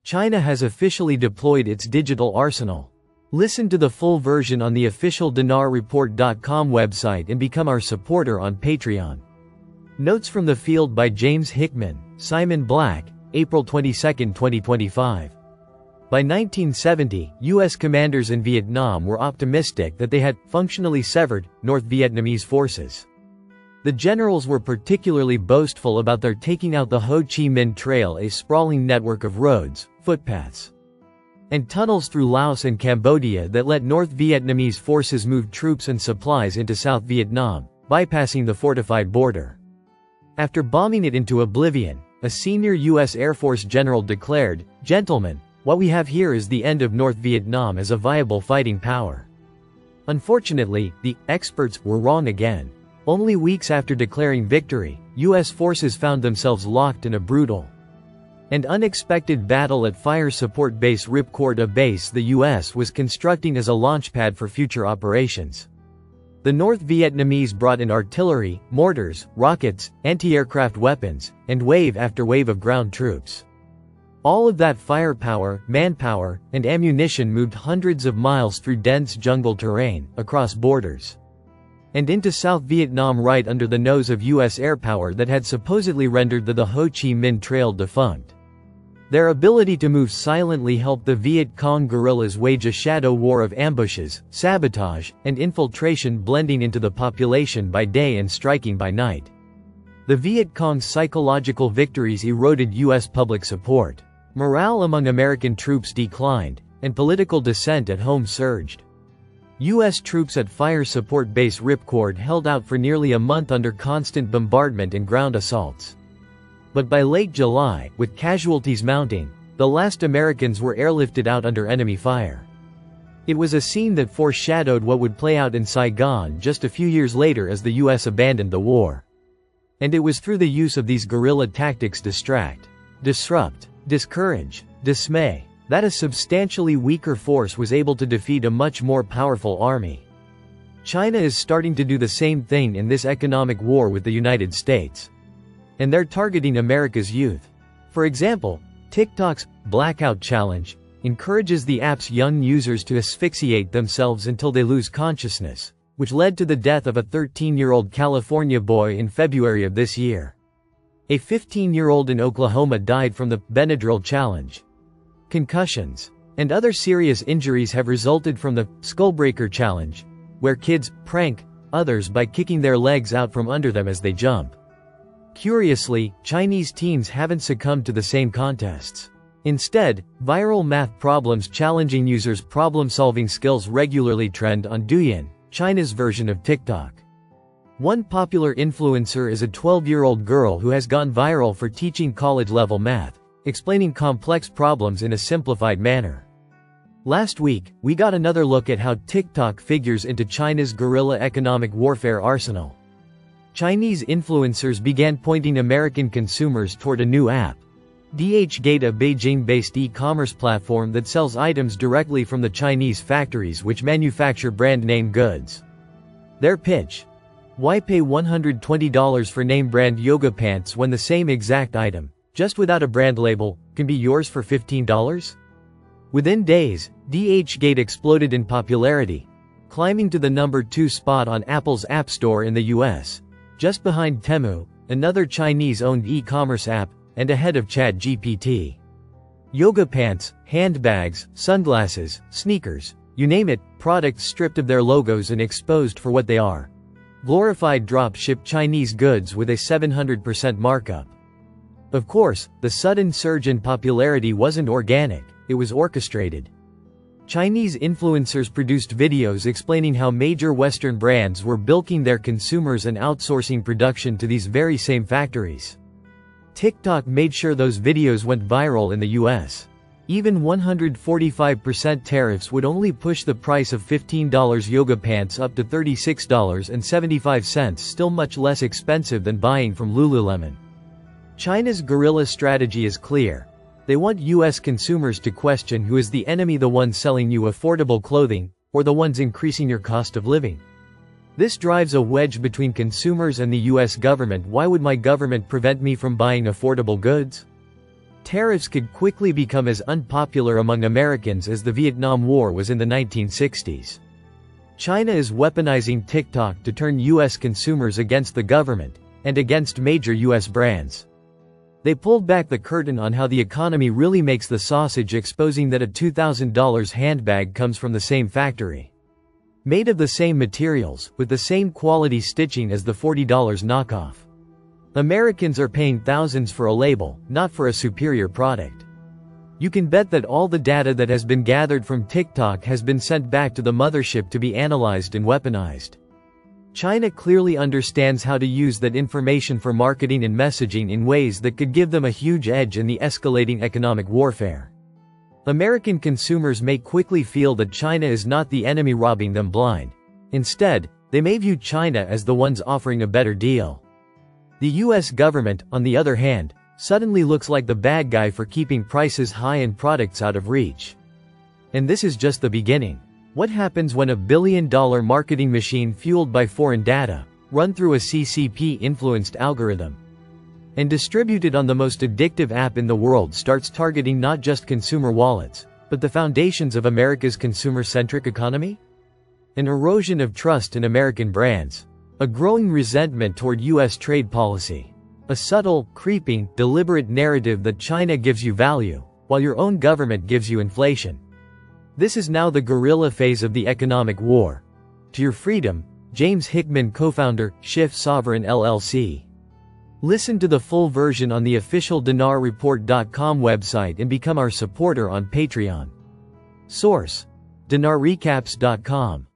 China has officially deployed its digital arsenal. Listen to the full version on the official dinarreport.com website and become our supporter on Patreon. Notes from the field by James Hickman, Simon Black, April 22, 2025. By 1970, U.S. commanders in Vietnam were optimistic that they had functionally severed North Vietnamese forces. The generals were particularly boastful about their taking out the Ho Chi Minh Trail, a sprawling network of roads, footpaths, and tunnels through Laos and Cambodia that let North Vietnamese forces move troops and supplies into South Vietnam, bypassing the fortified border. After bombing it into oblivion, a senior U.S. Air Force general declared, "Gentlemen, what we have here is the end of North Vietnam as a viable fighting power." Unfortunately, the experts were wrong again. Only weeks after declaring victory, U.S. forces found themselves locked in a brutal and unexpected battle at Fire Support Base Ripcord, a base the U.S. was constructing as a launchpad for future operations. The North Vietnamese brought in artillery, mortars, rockets, anti-aircraft weapons, and wave after wave of ground troops. All of that firepower, manpower, and ammunition moved hundreds of miles through dense jungle terrain, across borders, and into South Vietnam right under the nose of U.S. air power that had supposedly rendered the Ho Chi Minh Trail defunct. Their ability to move silently helped the Viet Cong guerrillas wage a shadow war of ambushes, sabotage, and infiltration, blending into the population by day and striking by night. The Viet Cong's psychological victories eroded U.S. public support. Morale among American troops declined, and political dissent at home surged. U.S. troops at Fire Support Base Ripcord held out for nearly a month under constant bombardment and ground assaults. But by late July, with casualties mounting, the last Americans were airlifted out under enemy fire. It was a scene that foreshadowed what would play out in Saigon just a few years later as the U.S. abandoned the war. And it was through the use of these guerrilla tactics, distract, disrupt, discourage, dismay, that a substantially weaker force was able to defeat a much more powerful army. China is starting to do the same thing in this economic war with the United States. And they're targeting America's youth. For example, TikTok's Blackout Challenge encourages the app's young users to asphyxiate themselves until they lose consciousness, which led to the death of a 13-year-old California boy in February of this year. A 15-year-old in Oklahoma died from the Benadryl challenge. Concussions and other serious injuries have resulted from the Skullbreaker challenge, where kids prank others by kicking their legs out from under them as they jump. Curiously, Chinese teens haven't succumbed to the same contests. Instead, viral math problems challenging users' problem-solving skills regularly trend on Douyin, China's version of TikTok. One popular influencer is a 12-year-old girl who has gone viral for teaching college-level math, explaining complex problems in a simplified manner. Last week, we got another look at how TikTok figures into China's guerrilla economic warfare arsenal. Chinese influencers began pointing American consumers toward a new app, DHgate, a Beijing-based e-commerce platform that sells items directly from the Chinese factories which manufacture brand-name goods. Their pitch: why pay $120 for name-brand yoga pants when the same exact item, just without a brand label, can be yours for $15? Within days, DHgate exploded in popularity, climbing to the number 2 spot on Apple's App Store in the US, just behind Temu, another Chinese-owned e-commerce app, and ahead of ChatGPT. Yoga pants, handbags, sunglasses, sneakers, you name it, products stripped of their logos and exposed for what they are. Glorified drop-ship Chinese goods with a 700% markup. Of course, the sudden surge in popularity wasn't organic, it was orchestrated. Chinese influencers produced videos explaining how major Western brands were bilking their consumers and outsourcing production to these very same factories. TikTok made sure those videos went viral in the US. Even 145% tariffs would only push the price of $15 yoga pants up to $36.75, still much less expensive than buying from Lululemon. China's guerrilla strategy is clear. They want US consumers to question who is the enemy, the ones selling you affordable clothing, or the ones increasing your cost of living. This drives a wedge between consumers and the US government. Why would my government prevent me from buying affordable goods? Tariffs could quickly become as unpopular among Americans as the Vietnam War was in the 1960s. China is weaponizing TikTok to turn U.S. consumers against the government, and against major U.S. brands. They pulled back the curtain on how the economy really makes the sausage, exposing that a $2,000 handbag comes from the same factory. Made of the same materials, with the same quality stitching as the $40 knockoff. Americans are paying thousands for a label, not for a superior product. You can bet that all the data that has been gathered from TikTok has been sent back to the mothership to be analyzed and weaponized. China clearly understands how to use that information for marketing and messaging in ways that could give them a huge edge in the escalating economic warfare. American consumers may quickly feel that China is not the enemy robbing them blind. Instead, they may view China as the ones offering a better deal. The US government, on the other hand, suddenly looks like the bad guy for keeping prices high and products out of reach. And this is just the beginning. What happens when a billion-dollar marketing machine fueled by foreign data, run through a CCP-influenced algorithm, and distributed on the most addictive app in the world starts targeting not just consumer wallets, but the foundations of America's consumer-centric economy? An erosion of trust in American brands. A growing resentment toward U.S. trade policy. A subtle, creeping, deliberate narrative that China gives you value, while your own government gives you inflation. This is now the guerrilla phase of the economic war. To your freedom, James Hickman, co-founder, Shift Sovereign LLC. Listen to the full version on the official dinarreport.com website and become our supporter on Patreon. Source: dinarrecaps.com